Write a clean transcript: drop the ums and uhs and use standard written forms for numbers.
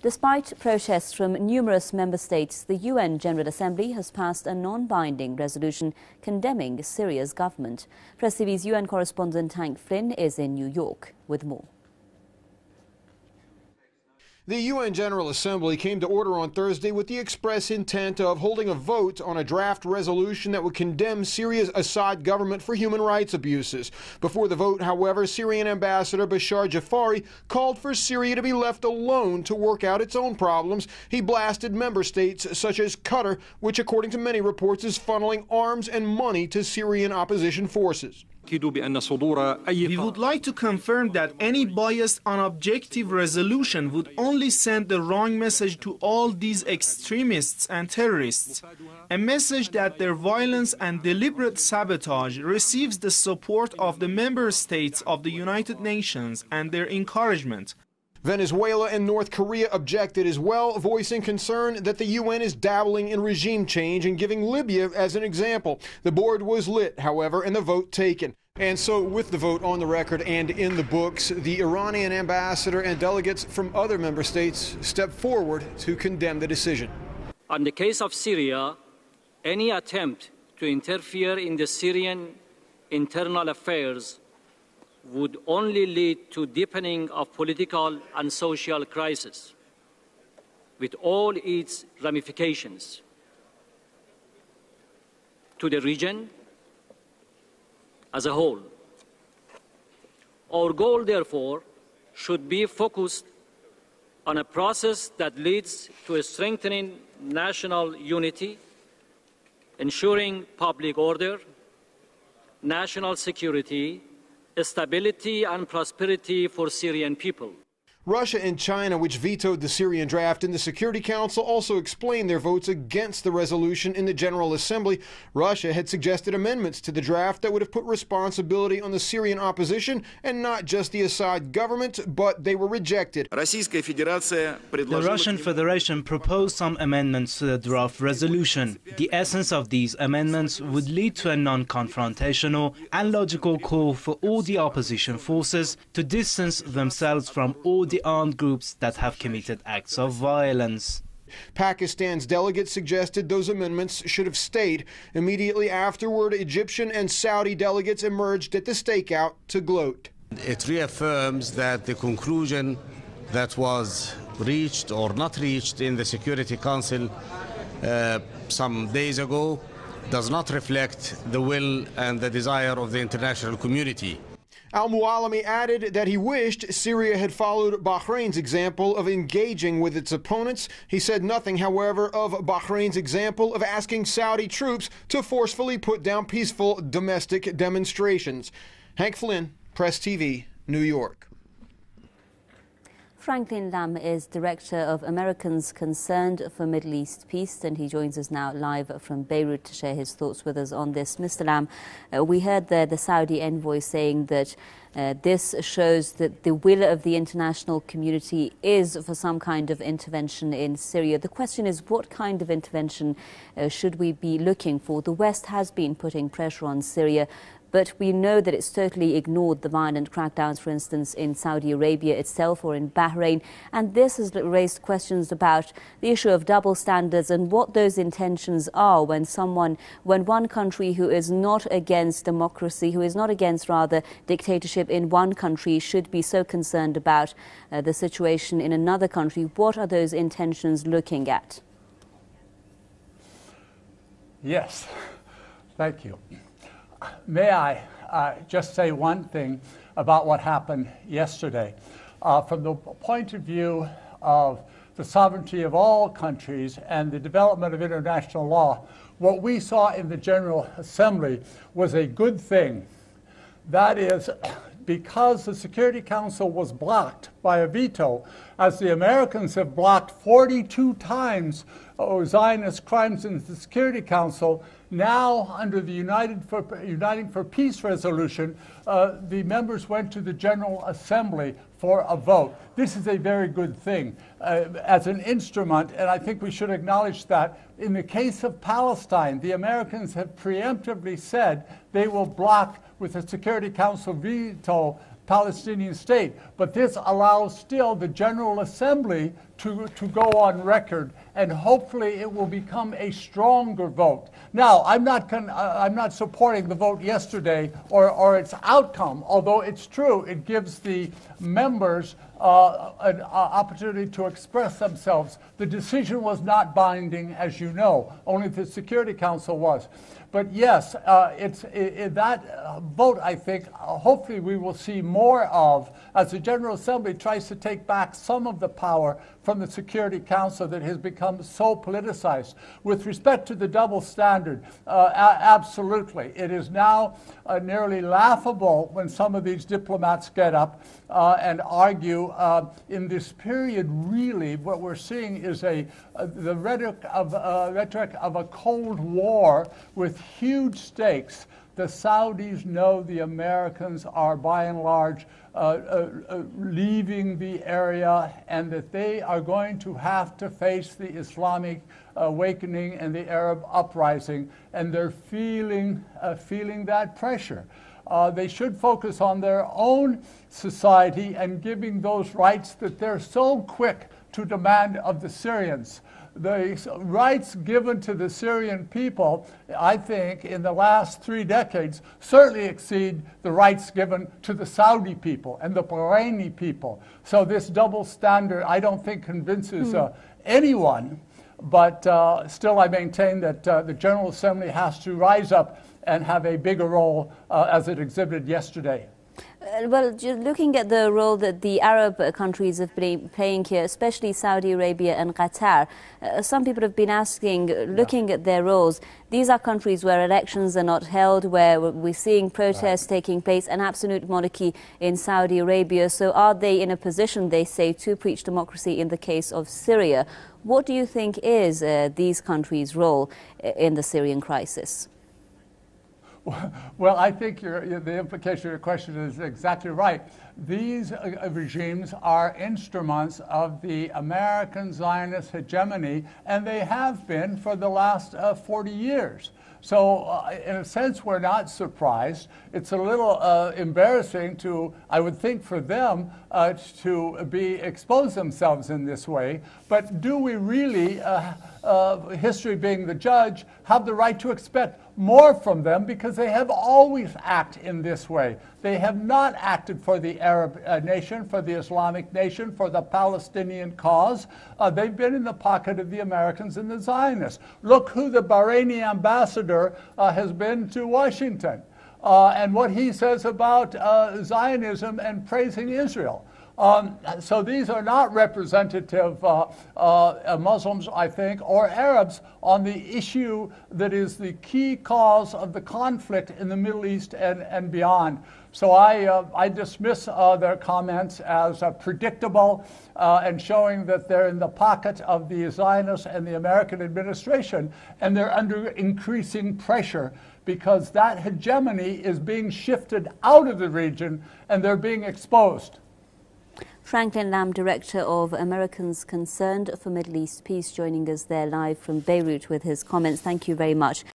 Despite protests from numerous member states, the UN General Assembly has passed a non-binding resolution condemning Syria's government. Press TV's UN correspondent Hank Flynn is in New York with more. The UN General Assembly came to order on Thursday with the express intent of holding a vote on a draft resolution that would condemn Syria's Assad government for human rights abuses. Before the vote, however, Syrian Ambassador Bashar Jafari called for Syria to be left alone to work out its own problems. He blasted member states such as Qatar, which according to many reports is funneling arms and money to Syrian opposition forces. We would like to confirm that any biased, unobjective resolution would only send the wrong message to all these extremists and terrorists, a message that their violence and deliberate sabotage receives the support of the member states of the United Nations and their encouragement. Venezuela and North Korea objected as well, voicing concern that the UN is dabbling in regime change and giving Libya as an example. The board was lit, however, and the vote taken. And so with the vote on the record and in the books, the Iranian ambassador and delegates from other member states stepped forward to condemn the decision. On the case of Syria, any attempt to interfere in the Syrian internal affairs would only lead to deepening of political and social crisis, with all its ramifications to the region as a whole. Our goal, therefore, should be focused on a process that leads to a strengthening national unity, ensuring public order, national security, stability and prosperity for Syrian people. Russia and China, which vetoed the Syrian draft in the Security Council, also explained their votes against the resolution in the General Assembly. Russia had suggested amendments to the draft that would have put responsibility on the Syrian opposition and not just the Assad government, but they were rejected. The Russian Federation proposed some amendments to the draft resolution. The essence of these amendments would lead to a non-confrontational and logical call for all the opposition forces to distance themselves from all the armed groups that have committed acts of violence. Pakistan's delegate suggested those amendments should have stayed. Immediately afterward, Egyptian and Saudi delegates emerged at the stakeout to gloat. It reaffirms that the conclusion that was reached or not reached in the Security Council some days ago does not reflect the will and the desire of the international community. Al-Mualimi added that he wished Syria had followed Bahrain's example of engaging with its opponents. He said nothing, however, of Bahrain's example of asking Saudi troops to forcefully put down peaceful domestic demonstrations. Hank Flynn, Press TV, New York. Franklin Lam is Director of Americans Concerned for Middle East Peace, and he joins us now live from Beirut to share his thoughts with us on this. Mr. Lam, we heard the Saudi envoy saying that this shows that the will of the international community is for some kind of intervention in Syria. The question is, what kind of intervention should we be looking for? The West has been putting pressure on Syria, but we know that it's totally ignored the violent crackdowns, for instance, in Saudi Arabia itself or in Bahrain. And this has raised questions about the issue of double standards and what those intentions are when one country who is not against democracy, who is not against, rather, dictatorship in one country should be so concerned about the situation in another country. What are those intentions looking at? Yes, thank you. May I just say one thing about what happened yesterday? From the point of view of the sovereignty of all countries and the development of international law, what we saw in the General Assembly was a good thing. That is, because the Security Council was blocked by a veto, as the Americans have blocked 42 times Zionist crimes in the Security Council, now under the Uniting for Peace resolution, the members went to the General Assembly for a vote. This is a very good thing as an instrument, and I think we should acknowledge that. In the case of Palestine, the Americans have preemptively said they will block, with the Security Council veto, Palestinian state. But this allows still the General Assembly to go on record, and hopefully it will become a stronger vote. Now, I'm not supporting the vote yesterday or its outcome, although it's true, it gives the members an opportunity to express themselves. The decision was not binding, as you know, only the Security Council was. But yes, that vote, I think, hopefully we will see more of as the General Assembly tries to take back some of the power from the Security Council that has become so politicized. With respect to the double standard, absolutely. It is now nearly laughable when some of these diplomats get up and argue. In this period, really, what we're seeing is the rhetoric of a Cold War with huge stakes. The Saudis know the Americans are, by and large, leaving the area, and that they are going to have to face the Islamic awakening and the Arab uprising, and they're feeling that pressure. They should focus on their own society and giving those rights that they're so quick to demand of the Syrians. The rights given to the Syrian people, I think, in the last 3 decades, certainly exceed the rights given to the Saudi people and the Bahraini people. So this double standard, I don't think, convinces anyone. But still, I maintain that the General Assembly has to rise up and have a bigger role as it exhibited yesterday. Well, looking at the role that the Arab countries have been playing here, especially Saudi Arabia and Qatar, some people have been asking, looking at their roles, these are countries where elections are not held, where we're seeing protests taking place, an absolute monarchy in Saudi Arabia. So are they in a position, they say, to preach democracy in the case of Syria? What do you think is these countries' role in the Syrian crisis? Well, I think the implication of your question is exactly right. These regimes are instruments of the American Zionist hegemony, and they have been for the last 40 years. So in a sense, we're not surprised. It's a little embarrassing to, I would think, for them to expose themselves in this way. But do we really, history being the judge, have the right to expect more from them, because they have always acted in this way. They have not acted for the Arab nation, for the Islamic nation, for the Palestinian cause. They've been in the pocket of the Americans and the Zionists. Look who the Bahraini ambassador has been to Washington, and what he says about Zionism and praising Israel. So these are not representative Muslims, I think, or Arabs on the issue that is the key cause of the conflict in the Middle East and beyond. So I dismiss their comments as predictable and showing that they're in the pocket of the Zionists and the American administration, and they're under increasing pressure because that hegemony is being shifted out of the region and they're being exposed. Franklin Lamb, Director of Americans Concerned for Middle East Peace, joining us there live from Beirut with his comments. Thank you very much.